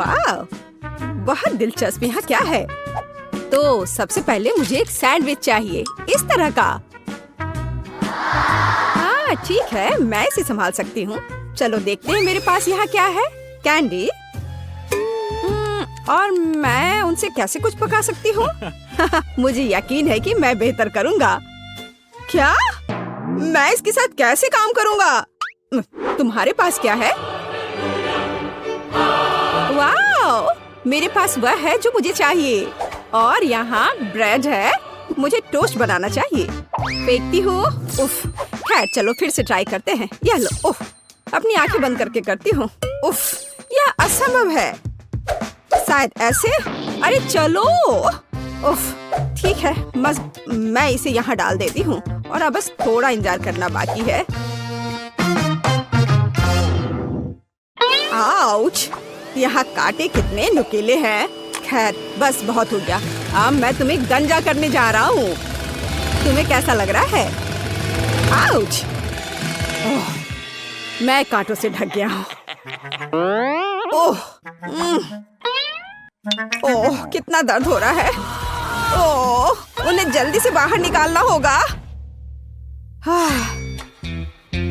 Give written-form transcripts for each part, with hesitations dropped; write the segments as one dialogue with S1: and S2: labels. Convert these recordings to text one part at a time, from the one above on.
S1: वाह, बहुत दिलचस्प। यहाँ क्या है? तो सबसे पहले मुझे एक सैंडविच चाहिए, इस तरह का। हाँ ठीक है, मैं इसे संभाल सकती हूँ। चलो देखते हैं मेरे पास यहाँ क्या है। कैंडी। और मैं उनसे कैसे कुछ पका सकती हूँ? मुझे यकीन है कि मैं बेहतर करूँगा। क्या? मैं इसके साथ कैसे काम करूँगा? तुम्हारे पास क्या है? वाह, मेरे पास वह है जो मुझे चाहिए। और यहाँ ब्रेड है, मुझे टोस्ट बनाना चाहिए। फेंकती हूँ। उफ, खैर चलो फिर से ट्राई करते हैं। यह लो। उफ, अपनी आंखें बंद करके करती हूँ। उफ, यह असंभव है। शायद ऐसे। अरे चलो। उफ, ठीक है, बस मैं इसे यहाँ डाल देती हूँ और अब बस थोड़ा इंतजार करना बाकी है। आउच, यहाँ कांटे कितने नुकीले हैं। खैर बस बहुत हो गया। अब मैं तुम्हें गंजा करने जा रहा हूँ। तुम्हें कैसा लग रहा है? आउच, मैं कांटों से ढक गया हूँ। ओह, ओह, कितना दर्द हो रहा है। ओह, उन्हें जल्दी से बाहर निकालना होगा।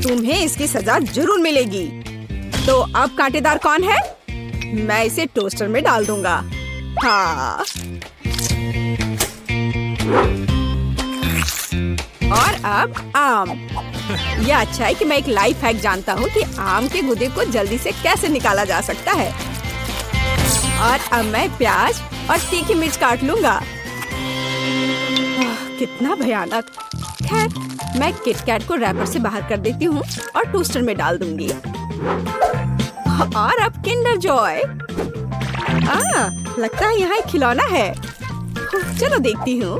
S1: तुम्हें इसकी सजा जरूर मिलेगी। तो अब कांटेदार कौन है? मैं इसे टोस्टर में डाल दूंगा। हाँ। और अब आम। यह अच्छा है कि मैं एक लाइफ हैक जानता हूँ कि आम के गूदे को जल्दी से कैसे निकाला जा सकता है। और अब मैं प्याज और तीखी मिर्च काट लूंगा। कितना भयानक। खैर, मैं किटकैट को रैपर से बाहर कर देती हूँ और टोस्टर में डाल दूंगी। और अब किंडर जॉय। लगता है यहाँ एक खिलौना है। चलो देखती हूँ।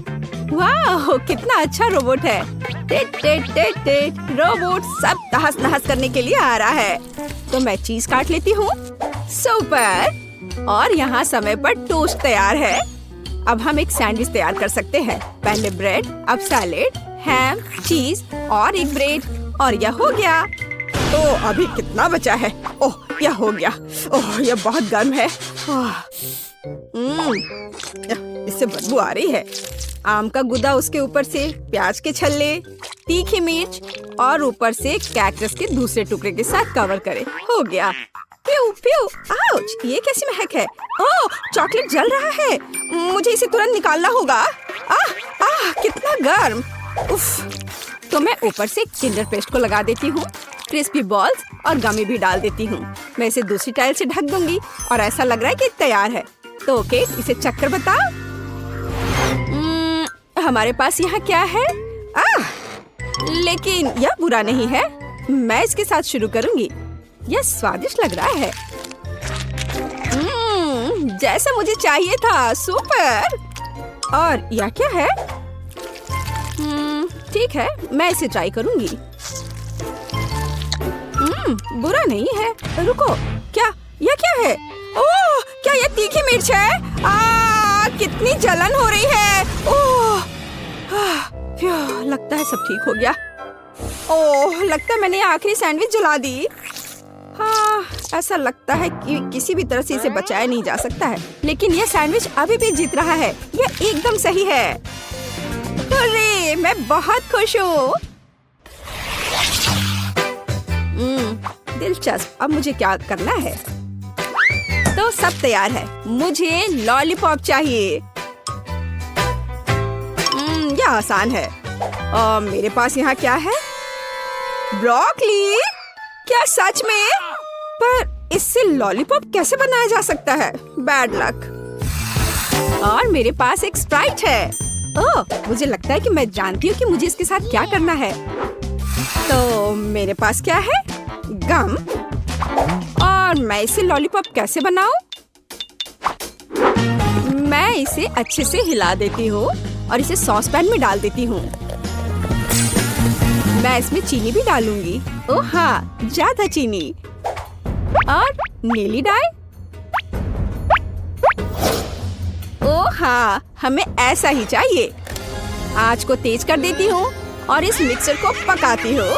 S1: वाह, कितना अच्छा रोबोट है। टेट टेट टेट टेट। रोबोट सब तहस नहस करने के लिए आ रहा है। तो मैं चीज काट लेती हूँ। सुपर। और यहाँ समय पर टोस्ट तैयार है। अब हम एक सैंडविच तैयार कर सकते हैं। पहले ब्रेड, अब सैलेड, हैम, चीज और एक ब्रेड। और यह हो गया। तो अभी कितना बचा है? ओह, यह हो गया। ओह, यह बहुत गर्म है। इससे बदबू आ रही है। आम का गुदा, उसके ऊपर से प्याज के छल्ले, तीखी मिर्च और ऊपर से कैक्टस के दूसरे टुकड़े के साथ कवर करे। हो गया। प्यू प्यू। आउच, ये कैसी महक है? ओह, चॉकलेट जल रहा है। मुझे इसे तुरंत निकालना होगा। कितना गर्म। उफ। तो मैं ऊपर से किंडर पेस्ट को लगा देती हूँ। क्रिस्पी बॉल्स और गमी भी डाल देती हूँ। मैं इसे दूसरी टाइल से ढक दूंगी और ऐसा लग रहा है कि तैयार है। तो ओके, इसे चक्कर बताओ। हमारे पास यहाँ क्या है? लेकिन यह बुरा नहीं है। मैं इसके साथ शुरू करूंगी। यह स्वादिष्ट लग रहा है। जैसा मुझे चाहिए था। सुपर। और यह क्या है? ठीक है, मैं इसे ट्राई करूंगी। बुरा नहीं है। रुको, क्या? यह क्या है? ओह, क्या यह तीखी मिर्च है? कितनी जलन हो रही है। ओह, लगता है सब ठीक हो गया। ओह, लगता है मैंने आखिरी सैंडविच जला दी। हाँ, ऐसा लगता है कि किसी भी तरह से इसे बचाया नहीं जा सकता है। लेकिन यह सैंडविच अभी भी जीत रहा है। यह एकदम सही है। अरे, मैं बहुत खुश हूँ। दिलचस्प। अब मुझे क्या करना है? तो सब तैयार है। मुझे लॉलीपॉप चाहिए। यह आसान है। और मेरे पास यहाँ क्या है? ब्रोकली। क्या सच में? पर इससे लॉलीपॉप कैसे बनाया जा सकता है? Bad luck. और मेरे पास एक स्प्राइट है। ओह, मुझे लगता है कि मैं जानती हूँ कि मुझे इसके साथ क्या करना है। तो मेरे पास क्या है? गम। और मैं इसे लॉलीपॉप कैसे बनाऊं? मैं इसे अच्छे से हिला देती हूँ और इसे सॉस पैन में डाल देती हूँ। मैं इसमें चीनी भी डालूंगी। ओह हाँ, ज्यादा चीनी। और नीली डाई। ओह हाँ, हमें ऐसा ही चाहिए। आंच को तेज कर देती हूँ और इस मिक्सर को पकाती हूँ।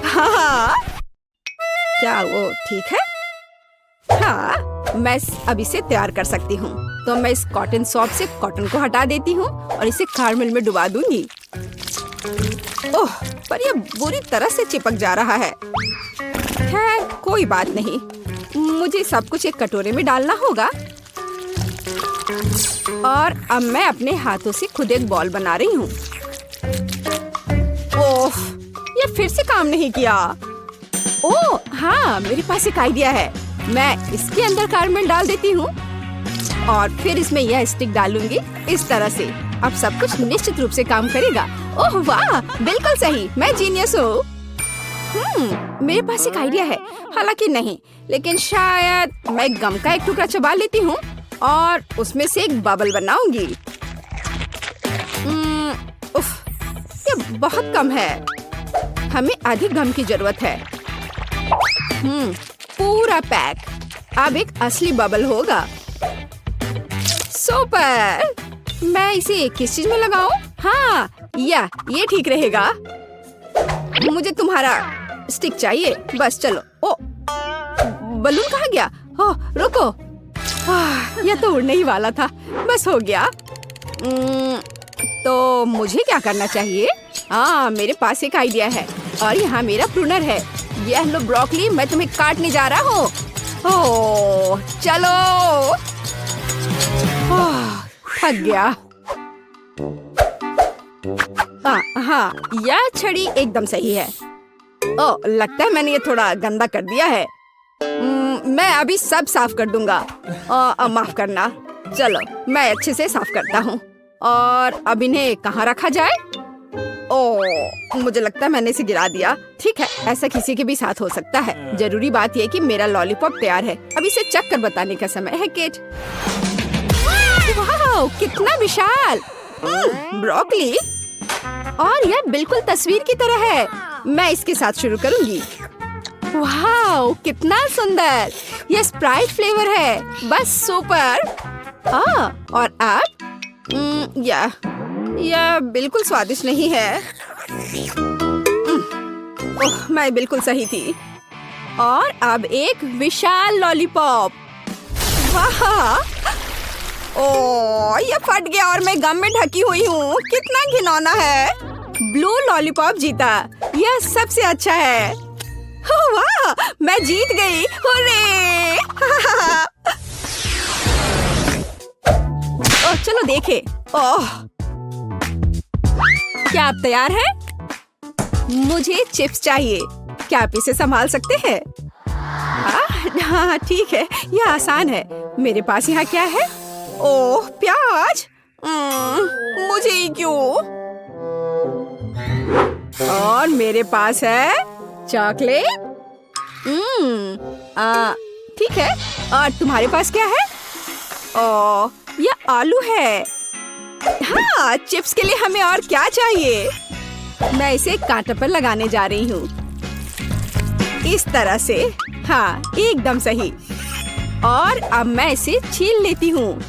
S1: हाँ, क्या वो ठीक है? हाँ, मैं अब इसे तैयार कर सकती हूँ। तो मैं इस कॉटन सॉप से कॉटन को हटा देती हूँ और इसे कैरमेल में डुबा दूंगी। ओह, पर यह बुरी तरह से चिपक जा रहा है। खैर, कोई बात नहीं। मुझे सब कुछ एक कटोरे में डालना होगा। और अब मैं अपने हाथों से खुद एक बॉल बना रही हूँ। ओह, ये फिर से काम नहीं किया। ओह हाँ, मेरे पास एक आइडिया है। मैं इसके अंदर कैरमेल डाल देती हूँ और फिर इसमें यह स्टिक डालूंगी इस तरह से। अब सब कुछ निश्चित रूप से काम करेगा। ओह वाह, बिल्कुल सही, मैं जीनियस हूँ। मेरे पास एक आइडिया है, हालांकि नहीं, लेकिन शायद मैं गम का एक टुकड़ा चबा लेती हूँ और उसमें से एक बबल बनाऊंगी। उफ, ये बहुत कम है। हमें अधिक गम की जरूरत है। पूरा पैक। अब एक असली बबल होगा। सुपर! मैं इसे किस चीज में लगाऊं? हाँ, ये ठीक रहेगा। मुझे तुम्हारा स्टिक चाहिए। बस चलो। ओ, बलून कहाँ गया? ओह, रुको। यह तो उड़ने ही वाला था। बस हो गया। तो मुझे क्या करना चाहिए? हाँ, मेरे पास एक आइडिया है और यहाँ मेरा प्रूनर है। यह लो ब्रोकली, मैं तुम्हें काटने जा रहा हूँ। ओह, चलो। थक गया। हाँ, यह छड़ी एकदम सही है। ओह, लगता है मैंने ये थोड़ा गंदा कर दिया है। मैं अभी सब साफ कर दूंगा। माफ करना। चलो, मैं अच्छे से साफ करता हूँ। और अब इन्हें कहाँ रखा जाए? ओह, मुझे लगता है मैंने इसे गिरा दिया। ठीक है, ऐसा किसी के भी साथ हो सकता है। जरूरी बात यह कि मेरा लॉलीपॉप तैयार है। अब इसे चख कर बताने का समय है, केट। वाह, कितना विशाल ब्रोकली! और यह बिल्कुल तस्वीर की तरह है। मैं इसके साथ शुरू करूंगी। वाह, कितना सुंदर! यह स्प्राइट फ्लेवर है। बस सुपर। और अब यह बिल्कुल स्वादिष्ट नहीं है। ओह, मैं बिल्कुल सही थी। और अब एक विशाल लॉलीपॉप। वाह! ओह, ये फट गया और मैं गम में ढकी हुई हूँ। कितना घिनौना है। ब्लू लॉलीपॉप जीता। यह सबसे अच्छा है। ओह वाह, मैं जीत गई। हुर्रे! ओह, चलो देखे। ओह, क्या आप तैयार हैं? मुझे चिप्स चाहिए। क्या आप इसे संभाल सकते हैं? हाँ, ठीक है, यह आसान है। मेरे पास यहाँ क्या है? ओह, प्याज। मुझे ही क्यों? और मेरे पास है चॉकलेट। ठीक है। और तुम्हारे पास क्या है? ओह, यह आलू है। हाँ, चिप्स के लिए हमें और क्या चाहिए? मैं इसे कांटे पर लगाने जा रही हूँ। इस तरह से। हाँ, एकदम सही। और अब मैं इसे छील लेती हूँ।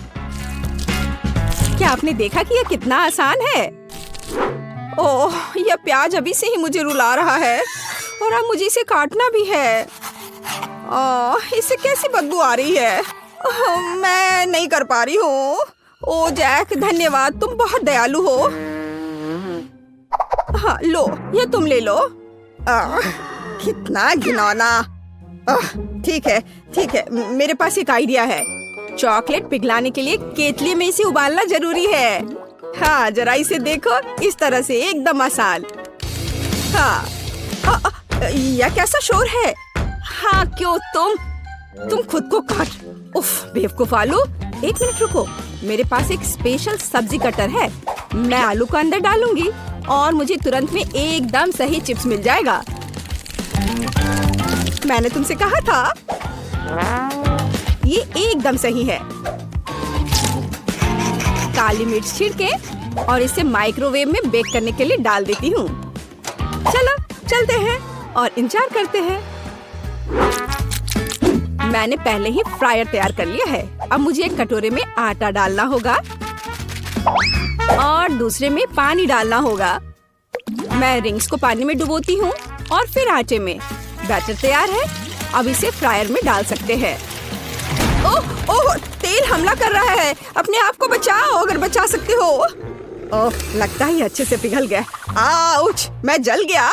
S1: क्या आपने देखा कि यह कितना आसान है? ओह, यह प्याज अभी से ही मुझे रुला रहा है और अब मुझे इसे काटना भी है। ओह, इससे कैसी बदबू आ रही है। ओह, मैं नहीं कर पा रही हूँ। ओह जैक, धन्यवाद, तुम बहुत दयालु हो। हाँ, लो, ये तुम ले लो। कितना घिनौना। ठीक है, मेरे पास एक आइडिया है। चॉकलेट पिघलाने के लिए केतली में इसे उबालना जरूरी है। हाँ, जरा इसे देखो, इस तरह से एकदम आसान। हाँ, यह कैसा शोर है? हाँ, क्यों तुम खुद को काट। उफ, बेवकूफ आलू। एक मिनट रुको, मेरे पास एक स्पेशल सब्जी कटर है। मैं आलू को अंदर डालूंगी और मुझे तुरंत में एकदम सही चिप्स मिल जाएगा। मैंने तुमसे कहा था। ये एकदम सही है। काली मिर्च छिड़के और इसे माइक्रोवेव में बेक करने के लिए डाल देती हूँ। चलो चलते हैं और इंतजार करते हैं। मैंने पहले ही फ्रायर तैयार कर लिया है। अब मुझे एक कटोरे में आटा डालना होगा और दूसरे में पानी डालना होगा। मैं रिंग्स को पानी में डुबोती हूँ और फिर आटे में। बैटर तैयार है। अब इसे फ्रायर में डाल सकते हैं। हमला कर रहा है। अपने आप को बचाओ अगर बचा सकते हो। ओह, लगता है अच्छे से पिघल गया। आउच, मैं जल गया।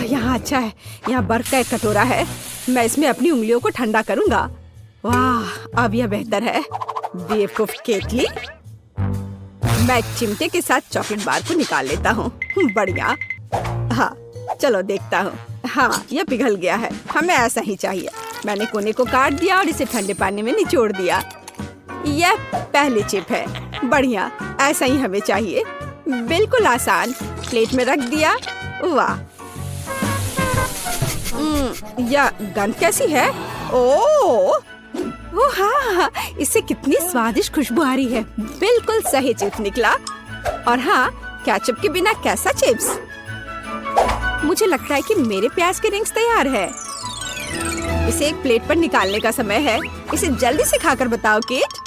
S1: यहाँ अच्छा है, यहाँ बर्फ का एक कटोरा है। मैं इसमें अपनी उंगलियों को ठंडा करूंगा। वाह, अब यह बेहतर है। बेवकूफ केतली। मैं एक चिमटे के साथ चॉकलेट बार को निकाल लेता हूँ। बढ़िया। हाँ, चलो देखता हूँ। हाँ, यह पिघल गया है। हमें ऐसा ही चाहिए। मैंने कोने को काट दिया और इसे ठंडे पानी में निचोड़ दिया। यह पहली चिप है। बढ़िया, ऐसा ही हमें चाहिए। बिल्कुल आसान। प्लेट में रख दिया। वाह, यह गंध कैसी है? ओह हाँ, इससे कितनी स्वादिष्ट खुशबू आ रही है। बिल्कुल सही चिप्स निकला। और हाँ, केचप के बिना कैसा चिप्स? मुझे लगता है कि मेरे प्याज के रिंग्स तैयार है। इसे एक प्लेट पर निकालने का समय है। इसे जल्दी से खाकर बताओ केट।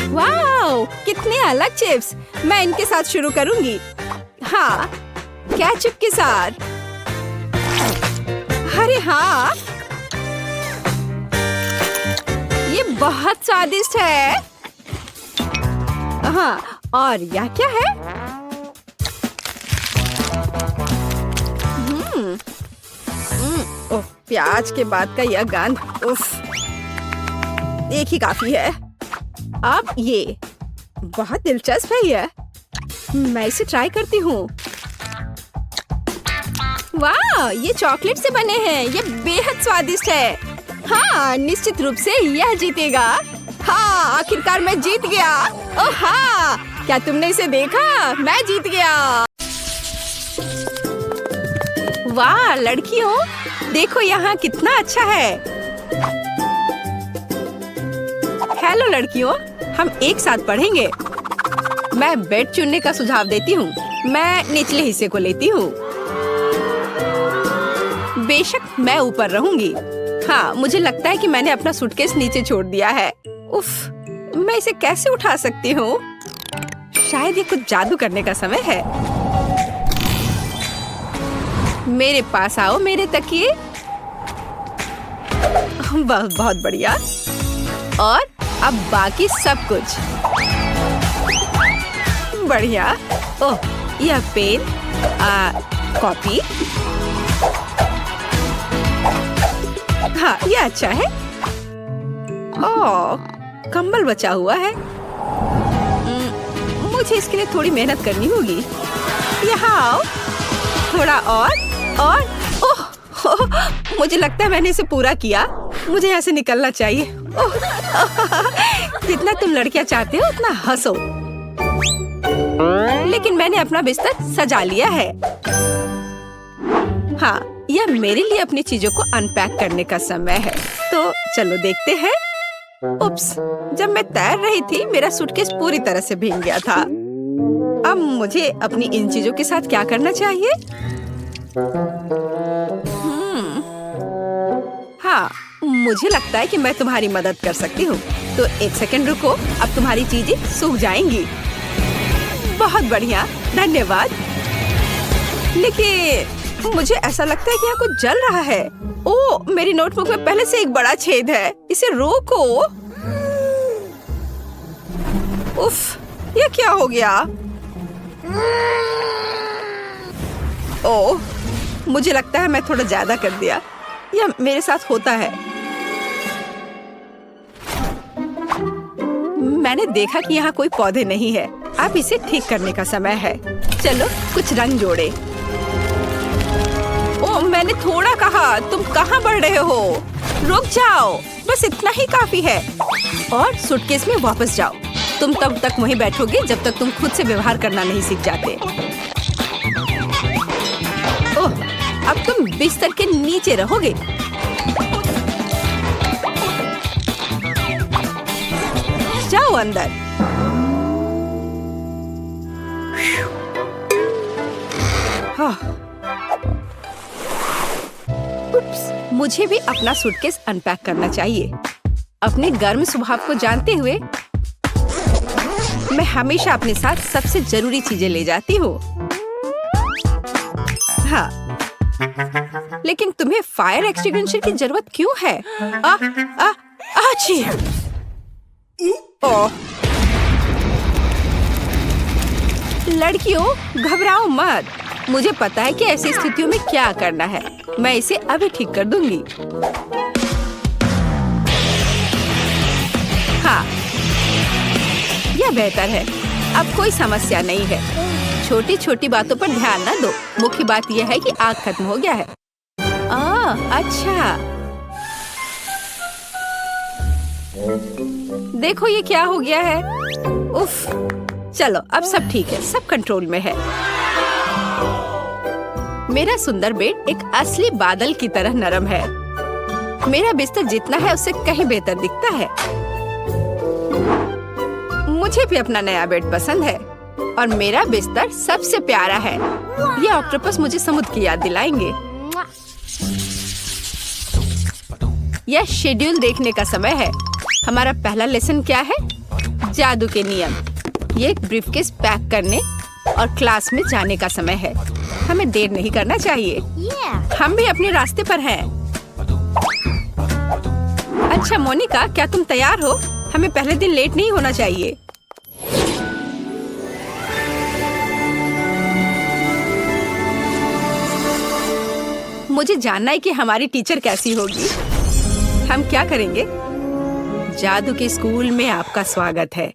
S1: वाह, कितने अलग चिप्स। मैं इनके साथ शुरू करूंगी। हाँ, केचप के साथ। अरे हाँ, ये बहुत स्वादिष्ट है। हाँ, और यह क्या है? ओह, प्याज के बाद का यह गंध। उफ, एक ही काफी है। अब ये बहुत दिलचस्प है। यह मैं इसे ट्राई करती हूँ। वाह, ये चॉकलेट से बने हैं। ये बेहद स्वादिष्ट है। हाँ, निश्चित रूप से यह जीतेगा। हाँ, आखिरकार मैं जीत गया। ओह हाँ, क्या तुमने इसे देखा? मैं जीत गया। वाह लड़कियों, देखो यहाँ कितना अच्छा है। हेलो लड़कियों, हम एक साथ पढ़ेंगे। मैं बेड चुनने का सुझाव देती हूँ। मैं निचले हिस्से को लेती हूँ। बेशक मैं ऊपर रहूंगी। हाँ, मुझे लगता है कि मैंने अपना सूटकेस नीचे छोड़ दिया है। उफ, मैं इसे कैसे उठा सकती हूँ? शायद ये कुछ जादू करने का समय है। मेरे पास आओ मेरे तकिए। बहुत बढ़िया। और अब बाकी सब कुछ बढ़िया। ओह, यह पेन, कॉपी। हाँ, यह अच्छा है। ओह, कंबल बचा हुआ है। मुझे इसके लिए थोड़ी मेहनत करनी होगी। यहाँ आओ, थोड़ा और ओह, मुझे लगता है मैंने इसे पूरा किया। मुझे यहाँ से निकलना चाहिए। ओह, जितना तुम लड़कियां चाहते हो उतना हंसो। लेकिन मैंने अपना बिस्तर सजा लिया है। हाँ, यह मेरे लिए अपनी चीजों को अनपैक करने का समय है। तो चलो देखते हैं। उप्स, जब मैं तैर रही थी मेरा सूटकेस पूरी तरह से भीग गया था। अब मुझे अपनी इन चीजों के साथ क्या करना चाहिए? हाँ, मुझे लगता है कि मैं तुम्हारी मदद कर सकती हूँ। तो एक सेकंड रुको, अब तुम्हारी चीजें सूख जाएंगी। बहुत बढ़िया, धन्यवाद। लेकिन मुझे ऐसा लगता है कि यहाँ कुछ जल रहा है। ओह, मेरी नोटबुक में पहले से एक बड़ा छेद है। इसे रोको। उफ, ये क्या हो गया? ओह, मुझे लगता है मैं थोड़ा ज्यादा कर दिया। यह मेरे साथ होता है। मैंने देखा कि यहाँ कोई पौधे नहीं है। अब इसे ठीक करने का समय है। चलो कुछ रंग जोड़े। ओह, मैंने थोड़ा कहा। तुम कहाँ बढ़ रहे हो? रुक जाओ, बस इतना ही काफी है। और सूटकेस में वापस जाओ। तुम तब तक वहीं बैठोगे जब तक तुम खुद से व्यवहार करना नहीं सीख जाते। ओह, अब तुम बिस्तर के नीचे रहोगे। जाओ अंदर। हाँ। उप्स, मुझे भी अपना सूटकेस अनपैक करना चाहिए। अपने गर्म स्वभाव को जानते हुए मैं हमेशा अपने साथ सबसे जरूरी चीजें ले जाती हूँ। हाँ, लेकिन तुम्हें फायर एक्सटिंग्विशर की जरूरत क्यों है? अच्छी। ओह, लड़कियों घबराओ मत। मुझे पता है कि ऐसी स्थितियों में क्या करना है। मैं इसे अभी ठीक कर दूंगी। हाँ, यह बेहतर है। अब कोई समस्या नहीं है। छोटी छोटी बातों पर ध्यान न दो। मुख्य बात यह है कि आग खत्म हो गया है। अच्छा, देखो ये क्या हो गया है। उफ, चलो अब सब ठीक है, सब कंट्रोल में है। मेरा सुंदर बेड एक असली बादल की तरह नरम है। मेरा बिस्तर जितना है उससे कहीं बेहतर दिखता है। मुझे भी अपना नया बेड पसंद है और मेरा बिस्तर सबसे प्यारा है। ये ऑक्टोपस मुझे समुद्र की याद दिलाएंगे। यह शेड्यूल देखने का समय है। हमारा पहला लेसन क्या है? जादू के नियम। ये एक ब्रीफकेस पैक करने और क्लास में जाने का समय है। हमें देर नहीं करना चाहिए। हम भी अपने रास्ते पर हैं। अच्छा मोनिका, क्या तुम तैयार हो? हमें पहले दिन लेट नहीं होना चाहिए। मुझे जानना है कि हमारी टीचर कैसी होगी। हम क्या करेंगे? जादू के स्कूल में आपका स्वागत है।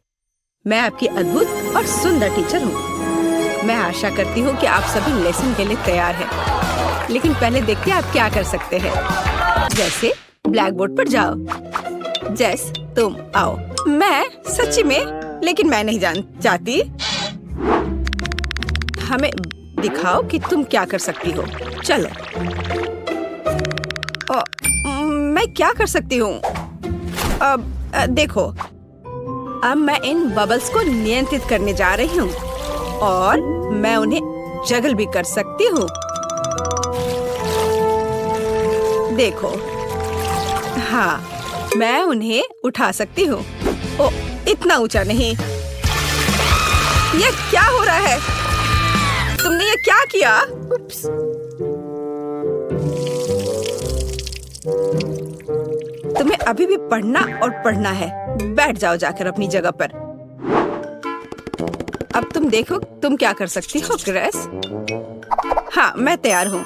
S1: मैं आपकी अद्भुत और सुंदर टीचर हूँ। मैं आशा करती हूँ कि आप सभी लेसन के लिए तैयार हैं। लेकिन पहले देखते हैं आप क्या कर सकते हैं। जैसे ब्लैक बोर्ड पर जाओ। जेस, तुम आओ। मैं सच्ची में, लेकिन मैं नहीं चाहती। हमें दिखाओ कि तुम क्या कर सकती हो। चलो। मैं क्या कर सकती हूँ? अब देखो, अब मैं इन बबल्स को नियंत्रित करने जा रही हूँ और मैं उन्हें जगल भी कर सकती हूँ। देखो, हाँ, मैं उन्हें उठा सकती हूँ। ओ, इतना ऊंचा नहीं। ये क्या हो रहा है? तुमने ये क्या किया? उप्स। तुम्हें अभी भी पढ़ना और पढ़ना है। बैठ जाओ जाकर अपनी जगह पर। अब तुम देखो तुम क्या कर सकती हो ग्रेस। हाँ, मैं तैयार हूँ।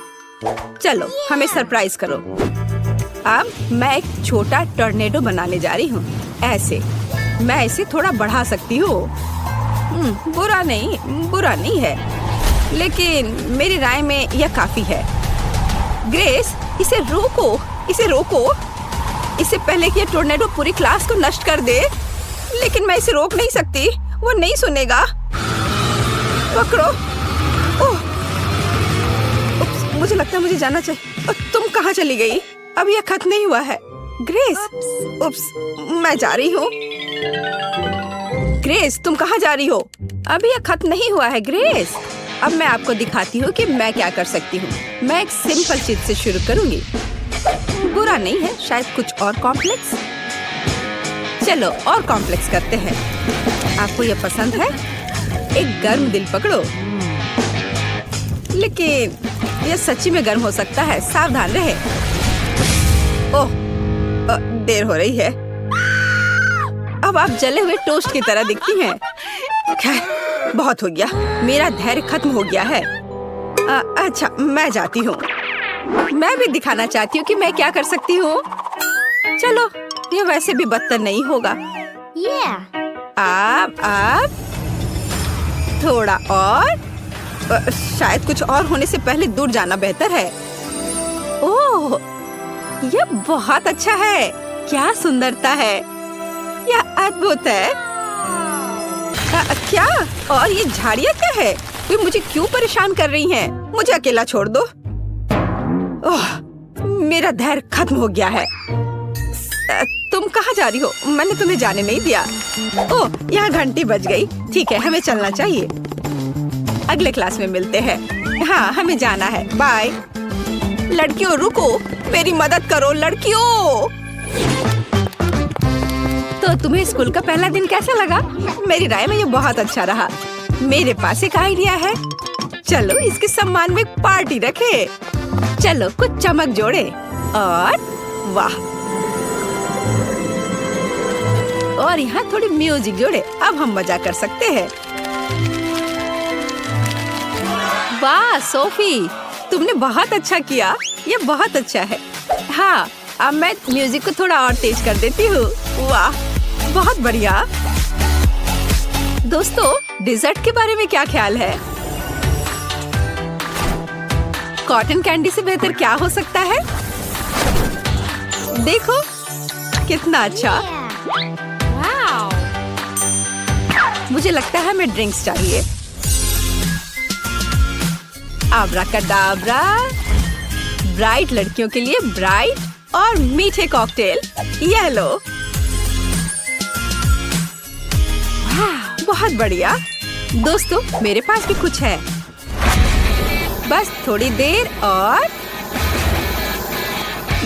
S1: चलो, हमें सरप्राइज करो। अब मैं एक छोटा टॉर्नेडो बनाने जा रही हूँ। ऐसे मैं इसे थोड़ा बढ़ा सकती हूँ। बुरा नहीं है, लेकिन मेरी राय में यह काफी है। ग्रेस, इसे रोको। इससे पहले कि ये टॉर्नेडो पूरी क्लास को नष्ट कर दे। लेकिन मैं इसे रोक नहीं सकती, वो नहीं सुनेगा। पकड़ो। ओह, मुझे लगता है मुझे जाना चाहिए। तुम कहाँ चली गई? अब यह खत्म नहीं हुआ है। ग्रेस, मैं जा रही हूँ। ग्रेस, तुम कहाँ जा रही हो? अभी यह खत्म नहीं हुआ है ग्रेस। अब मैं आपको दिखाती हूँ कि मैं क्या कर सकती हूँ। मैं एक सिंपल चीज से शुरू करूँगी। बुरा नहीं है, शायद कुछ और कॉम्प्लेक्स। चलो और कॉम्प्लेक्स करते हैं। आपको ये पसंद है? एक गर्म दिल पकड़ो। लेकिन ये सच्ची में गर्म हो सकता है, सावधान रहे। ओह, देर हो रही है। अब आप जले हुए टोस्ट की तरह दिखती हैं। खैर, बहुत हो गया। मेरा धैर्य खत्म हो गया है। अच्छा, मैं जाती हूँ। मैं भी दिखाना चाहती हूँ कि मैं क्या कर सकती हूँ। चलो, ये वैसे भी बदतर नहीं होगा। आप थोड़ा और। शायद कुछ और होने से पहले दूर जाना बेहतर है। ओह, यह बहुत अच्छा है। क्या सुंदरता है। यह अद्भुत है। क्या? और ये झाड़ियाँ क्या है? वे मुझे क्यों परेशान कर रही हैं? मुझे अकेला छोड़ दो। ओह, मेरा धैर्य खत्म हो गया है। तुम कहाँ जा रही हो? मैंने तुम्हें जाने नहीं दिया। ओह, यहाँ घंटी बज गई। ठीक है, हमें चलना चाहिए। अगले क्लास में मिलते हैं। हाँ, हमें जाना है। बाय। लड़कियों रुको, मेरी मदद करो लड़कियों। तो तुम्हें स्कूल का पहला दिन कैसा लगा? मेरी राय में ये बहुत अच्छा रहा। मेरे पास एक आइडिया है। चलो इसके सम्मान में एक पार्टी रखे। चलो कुछ चमक जोड़े और वाह, और यहाँ थोड़ी म्यूजिक जोड़े। अब हम मजा कर सकते हैं। वाह सोफी, तुमने बहुत अच्छा किया। ये बहुत अच्छा है। हाँ, अब मैं म्यूजिक को थोड़ा और तेज कर देती हूँ। वाह, बहुत बढ़िया। दोस्तों, डिजर्ट के बारे में क्या ख्याल है? कॉटन कैंडी से बेहतर क्या हो सकता है? देखो कितना अच्छा। मुझे लगता है हमें ड्रिंक्स चाहिए। आब्राकाडाब्रा, ब्राइट लड़कियों के लिए ब्राइट और मीठे कॉकटेल। यह लो। बहुत बढ़िया। दोस्तों, मेरे पास भी कुछ है। बस थोड़ी देर और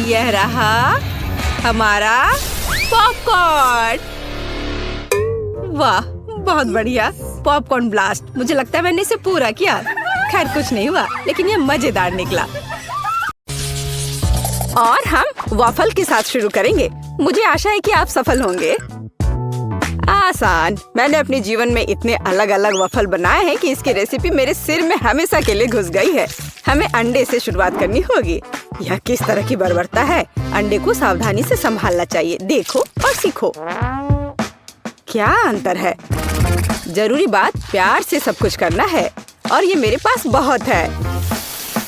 S1: यह रहा हमारा पॉपकॉर्न। वाह, बहुत बढ़िया। Popcorn blast. मुझे लगता है मैंने इसे पूरा किया। खैर कुछ नहीं हुआ, लेकिन यह मजेदार निकला। और हम वॉफल के साथ शुरू करेंगे। मुझे आशा है कि आप सफल होंगे। आसान। मैंने अपने जीवन में इतने अलग अलग वॉफल बनाए हैं कि इसकी रेसिपी मेरे सिर में हमेशा के लिए घुस गई है। हमें अंडे से शुरुआत करनी होगी। यह किस तरह की बर्बरता है। अंडे को सावधानी से संभालना चाहिए। देखो और सीखो। क्या अंतर है। जरूरी बात प्यार से सब कुछ करना है और ये मेरे पास बहुत है।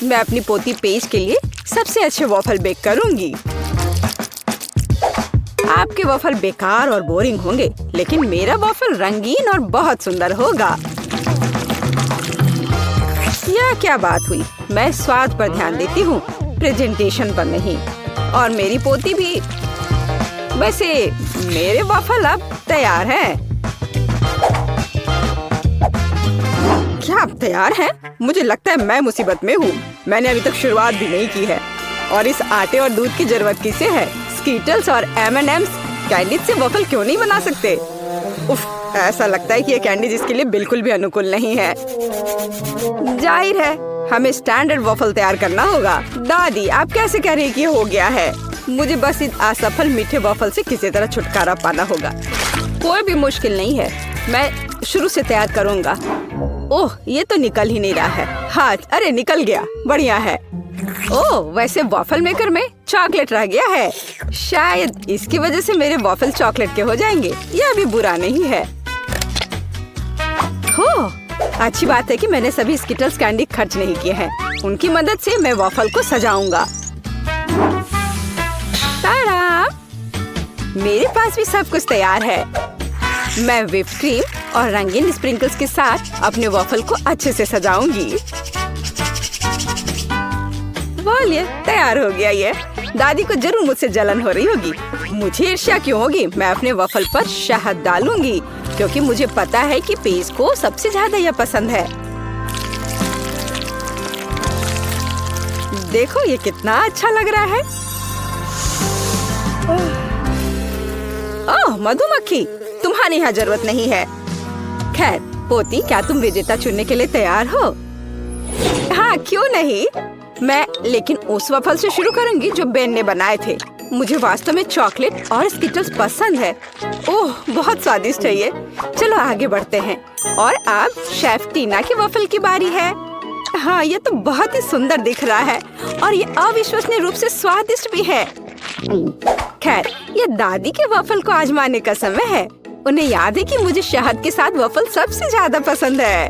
S1: मैं अपनी पोती पेज के लिए सबसे अच्छे वॉफल बेक करूंगी। आपके वॉफल बेकार और बोरिंग होंगे, लेकिन मेरा वॉफल रंगीन और बहुत सुंदर होगा। यह क्या बात हुई। मैं स्वाद पर ध्यान देती हूँ, प्रेजेंटेशन पर नहीं। और मेरी पोती भी। वैसे मेरे वॉफल अब तैयार हैं। क्या आप तैयार हैं? मुझे लगता है मैं मुसीबत में हूँ। मैंने अभी तक शुरुआत भी नहीं की है। और इस आटे और दूध की जरूरत किसे है? स्कीटल्स और M&M's कैंडी से वॉफल क्यों नहीं बना सकते? उफ, ऐसा लगता है कि ये कैंडी जिसके लिए बिल्कुल भी अनुकूल नहीं है। जाहिर है हमें स्टैंडर्ड वॉफल तैयार करना होगा। दादी, आप कैसे कह रही हैं कि ये हो गया है? मुझे बस इस असफल मीठे वॉफल से किसी तरह छुटकारा पाना होगा। कोई भी मुश्किल नहीं है। मैं शुरू से तैयार करूँगा। ओह, ये तो निकल ही नहीं रहा है। हाँ, अरे निकल गया। बढ़िया है। ओह, वैसे वॉफल मेकर में चॉकलेट रह गया है। शायद इसकी वजह से मेरे वॉफल चॉकलेट के हो जाएंगे। यह भी बुरा नहीं है। हो, अच्छी बात है कि मैंने सभी स्किटल्स कैंडी खर्च नहीं किए हैं। उनकी मदद से मैं वॉफल को सजाऊंगा। तारा! मेरे पास भी सब कुछ तैयार है। मैं व्हिप क्रीम और रंगीन स्प्रिंकल्स के साथ अपने वॉफल को अच्छे से सजाऊंगी। बोलिए, तैयार हो गया ये। दादी को जरूर मुझसे जलन हो रही होगी। मुझे ईर्ष्या क्यों होगी? मैं अपने वॉफल पर शहद डालूंगी क्योंकि मुझे पता है कि पेज को सबसे ज्यादा यह पसंद है। देखो ये कितना अच्छा लग रहा है। ओह, मधुमक्खी, तुम्हारी यहाँ जरूरत नहीं है। खैर पोती, क्या तुम विजेता चुनने के लिए तैयार हो? हाँ, क्यों नहीं। मैं लेकिन उस वॉफल से शुरू करूंगी जो बेन ने बनाए थे। मुझे वास्तव में चॉकलेट और स्किटल्स पसंद है। ओह, बहुत स्वादिष्ट है ये। चलो आगे बढ़ते हैं। और अब शेफ टीना की वॉफल की बारी है। हाँ, ये तो बहुत ही सुंदर दिख रहा है और ये अविश्वसनीय रूप से स्वादिष्ट भी है। खैर, ये दादी के वॉफल को आजमाने का समय है। उन्हें याद है कि मुझे शहद के साथ वॉफल सबसे ज्यादा पसंद है।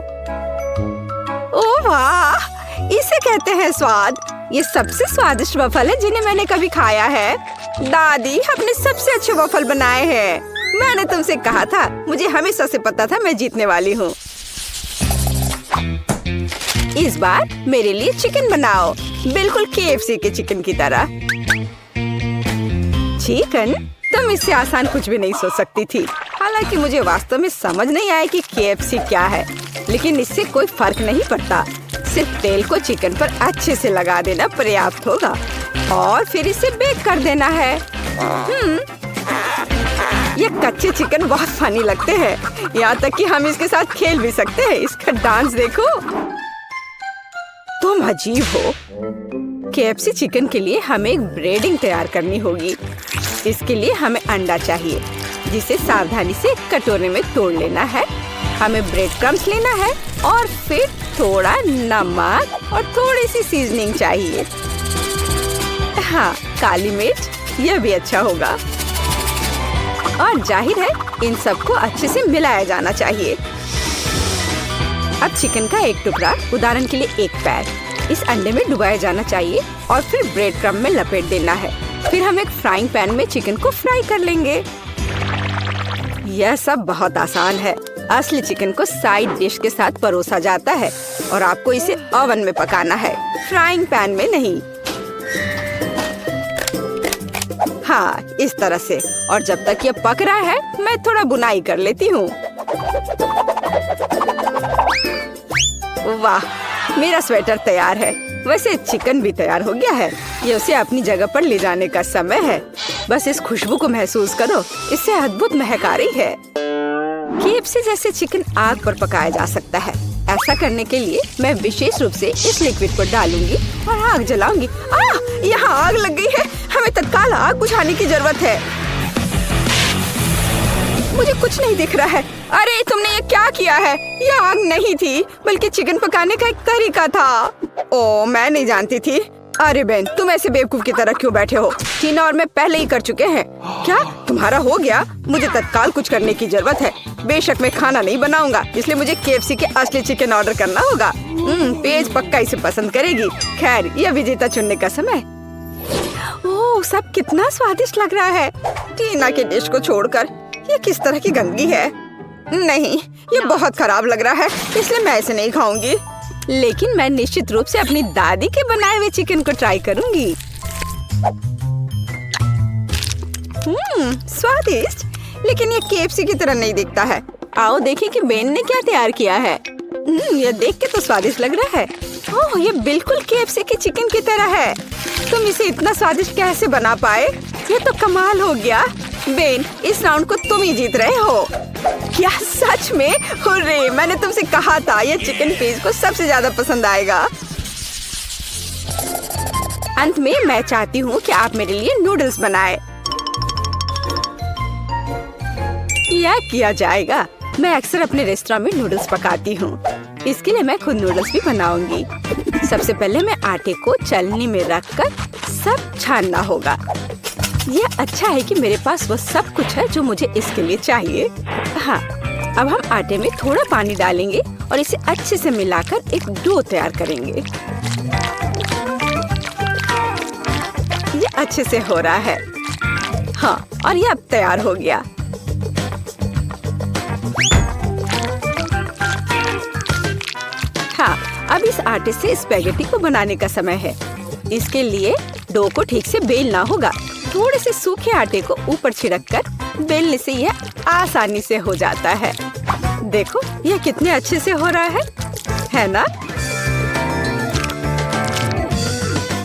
S1: ओह वाह, इसे कहते हैं स्वाद। ये सबसे स्वादिष्ट वॉफल है जिन्हें मैंने कभी खाया है। दादी, आपने सबसे अच्छे वॉफल बनाए हैं। मैंने तुमसे कहा था, मुझे हमेशा से पता था मैं जीतने वाली हूँ। इस बार मेरे लिए चिकन बनाओ, बिल्कुल KFC के चिकन की तरह। चिकन? तुम इससे आसान कुछ भी नहीं सोच सकती थी। हालांकि मुझे वास्तव में समझ नहीं आया कि KFC क्या है, लेकिन इससे कोई फर्क नहीं पड़ता। सिर्फ तेल को चिकन पर अच्छे से लगा देना पर्याप्त होगा और फिर इसे बेक कर देना है। ये कच्चे चिकन बहुत फनी लगते हैं, यहाँ तक कि हम इसके साथ खेल भी सकते हैं। इसका डांस देखो। तुम अजीब हो। KFC चिकन के लिए हमें एक ब्रेडिंग तैयार करनी होगी। इसके लिए हमें अंडा चाहिए। जिसे सावधानी से कटोरे में तोड़ लेना है। हमें ब्रेड क्रम्स लेना है और फिर थोड़ा नमक और थोड़ी सी सीजनिंग चाहिए। हाँ, काली मिर्च, यह भी अच्छा होगा। और जाहिर है इन सबको अच्छे से मिलाया जाना चाहिए। अब चिकन का एक टुकड़ा, उदाहरण के लिए एक पैर, इस अंडे में डुबाया जाना चाहिए और फिर ब्रेड क्रम्ब में लपेट देना है। फिर हम एक फ्राइंग पैन में चिकन को फ्राई कर लेंगे। यह सब बहुत आसान है। असली चिकन को साइड डिश के साथ परोसा जाता है और आपको इसे ओवन में पकाना है, फ्राइंग पैन में नहीं। हाँ, इस तरह से। और जब तक ये पक रहा है मैं थोड़ा बुनाई कर लेती हूँ। वाह, मेरा स्वेटर तैयार है। वैसे चिकन भी तैयार हो गया है। ये उसे अपनी जगह पर ले जाने का समय है। बस इस खुशबू को महसूस करो, इससे अद्भुत महक आ रही है। KFC जैसे चिकन आग पर पकाया जा सकता है। ऐसा करने के लिए मैं विशेष रूप से इस लिक्विड को डालूंगी और आग जलाऊंगी। यहाँ आग लग गई है। हमें तत्काल आग बुझाने की जरूरत है। मुझे कुछ नहीं दिख रहा है। अरे तुमने ये क्या किया है? ये आग नहीं थी, बल्कि चिकन पकाने का एक तरीका था। ओ, मैं नहीं जानती थी। अरे बहन, तुम ऐसे बेवकूफ की तरह क्यों बैठे हो? टीना और मैं पहले ही कर चुके हैं। क्या तुम्हारा हो गया? मुझे तत्काल कुछ करने की जरूरत है। बेशक मैं खाना नहीं बनाऊंगा, इसलिए मुझे KFC के असली चिकन ऑर्डर करना होगा। पेज पक्का इसे पसंद करेगी। खैर, यह विजेता चुनने का समय। ओह, सब कितना स्वादिष्ट लग रहा है। टीना के डिश को छोड़कर ये किस तरह की गंदगी है? नहीं, ये बहुत खराब लग रहा है, इसलिए मैं इसे नहीं खाऊंगी। लेकिन मैं निश्चित रूप से अपनी दादी के बनाए हुए चिकन को ट्राई करूंगी। स्वादिष्ट, लेकिन ये KFC की तरह नहीं दिखता है। आओ देखें कि बेन ने क्या तैयार किया है। यह देख के तो स्वादिष्ट लग रहा है। ओह, ये बिल्कुल KFC के चिकन की तरह है। तुम इसे इतना स्वादिष्ट कैसे बना पाए? ये तो कमाल हो गया। बेन, इस राउंड को तुम ही जीत रहे हो। क्या सच में? हुर्रे, मैंने तुमसे कहा था यह चिकन पेज को सबसे ज्यादा पसंद आएगा। अंत में मैं चाहती हूँ कि आप मेरे लिए नूडल्स बनाएं। यह किया जाएगा। मैं अक्सर अपने रेस्टोरेंट में नूडल्स पकाती हूँ। इसके लिए मैं खुद नूडल्स भी बनाऊंगी। सबसे पहले मैं आटे को चलनी में रखकर सब छानना होगा। यह अच्छा है कि मेरे पास वो सब कुछ है जो मुझे इसके लिए चाहिए। हाँ, अब हम आटे में थोड़ा पानी डालेंगे और इसे अच्छे से मिलाकर एक डो तैयार करेंगे। ये अच्छे से हो रहा है। हाँ, और ये अब तैयार हो गया। हाँ, अब इस आटे से स्पैगेटी को बनाने का समय है। इसके लिए डो को ठीक से बेलना होगा। थोड़े से सूखे आटे को ऊपर छिड़ककर बेलने से यह आसानी से हो जाता है। देखो, यह कितने अच्छे से हो रहा है ना?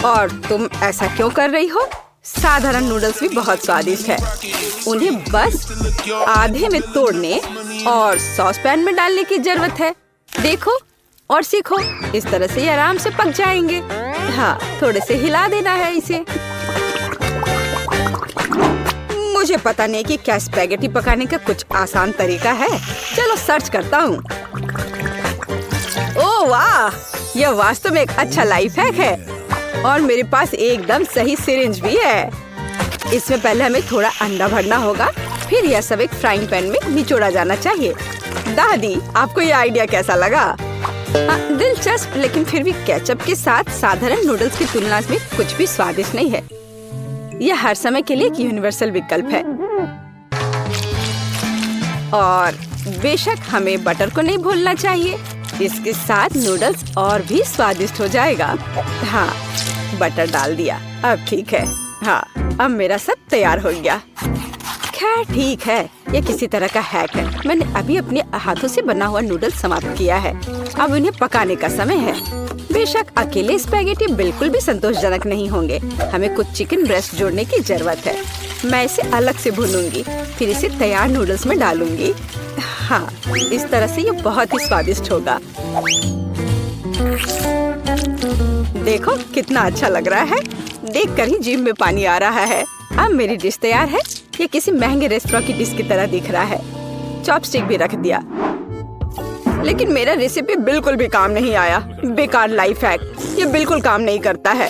S1: और तुम ऐसा क्यों कर रही हो? साधारण नूडल्स भी बहुत स्वादिष्ट है। उन्हें बस आधे में तोड़ने और सॉस पैन में डालने की जरूरत है। देखो और सीखो। इस तरह से ये आराम से पक जाएंगे। हाँ, थोड़े से हिला देना है इसे। मुझे पता नहीं कि क्या स्पैगेटी पकाने का कुछ आसान तरीका है। चलो सर्च करता हूँ। ओह वाह, यह वास्तव में एक अच्छा लाइफ हैक है। और मेरे पास एकदम सही सिरिंज भी है। इसमें पहले हमें थोड़ा अंडा भरना होगा, फिर यह सब एक फ्राइंग पैन में निचोड़ा जाना चाहिए। दादी, आपको यह आइडिया कैसा लगा? दिलचस्प, लेकिन फिर भी केचप के साथ साधारण नूडल्स की तुलना में कुछ भी स्वादिष्ट नहीं है। यह हर समय के लिए एक यूनिवर्सल विकल्प है। और बेशक हमें बटर को नहीं भूलना चाहिए। इसके साथ नूडल्स और भी स्वादिष्ट हो जाएगा। हाँ, बटर डाल दिया। अब ठीक है। हाँ, अब मेरा सब तैयार हो गया। खैर ठीक है, ये किसी तरह का हैक है। मैंने अभी अपने हाथों से बना हुआ नूडल्स समाप्त किया है। अब उन्हें पकाने का समय है। बेशक अकेले स्पैगेटी बिल्कुल भी संतोषजनक नहीं होंगे। हमें कुछ चिकन ब्रेस्ट जोड़ने की जरूरत है। मैं इसे अलग से भूनूंगी, फिर इसे तैयार नूडल्स में डालूंगी। हाँ, इस तरह से ये बहुत ही स्वादिष्ट होगा। देखो कितना अच्छा लग रहा है। देखकर ही जीभ में पानी आ रहा है। अब मेरी डिश तैयार है। ये किसी महंगे रेस्टोरेंट की डिश की तरह दिख रहा है। चॉपस्टिक भी रख दिया, लेकिन मेरा रेसिपी बिल्कुल भी काम नहीं आया। बेकार लाइफ हैक, ये बिल्कुल काम नहीं करता है।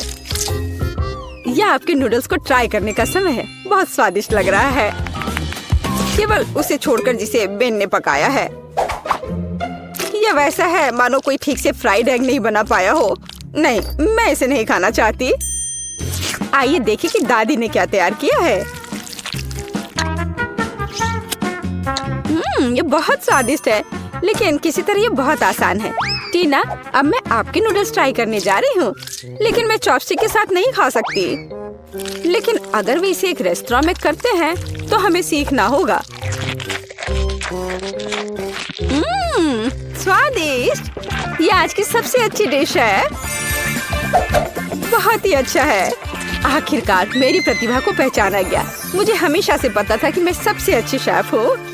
S1: यह आपके नूडल्स को ट्राई करने का समय है। बहुत स्वादिष्ट लग रहा है, केवल उसे छोड़कर जिसे बेन ने पकाया है। यह वैसा है मानो कोई ठीक से फ्राइड एग नहीं बना पाया हो। नहीं, मैं इसे नहीं खाना चाहती। आइए देखिए कि दादी ने क्या तैयार किया है। ये बहुत स्वादिष्ट है, लेकिन किसी तरह ये बहुत आसान है। टीना, अब मैं आपके नूडल्स ट्राई करने जा रही हूँ, लेकिन मैं चॉपस्टिक के साथ नहीं खा सकती। लेकिन अगर वे इसे एक रेस्टोरेंट में करते हैं तो हमें सीखना होगा। स्वादिष्ट! ये आज की सबसे अच्छी डिश है। बहुत ही अच्छा है। आखिरकार मेरी प्रतिभा को पहचाना गया। मुझे हमेशा से पता था कि मैं सबसे अच्छी शेफ हूँ।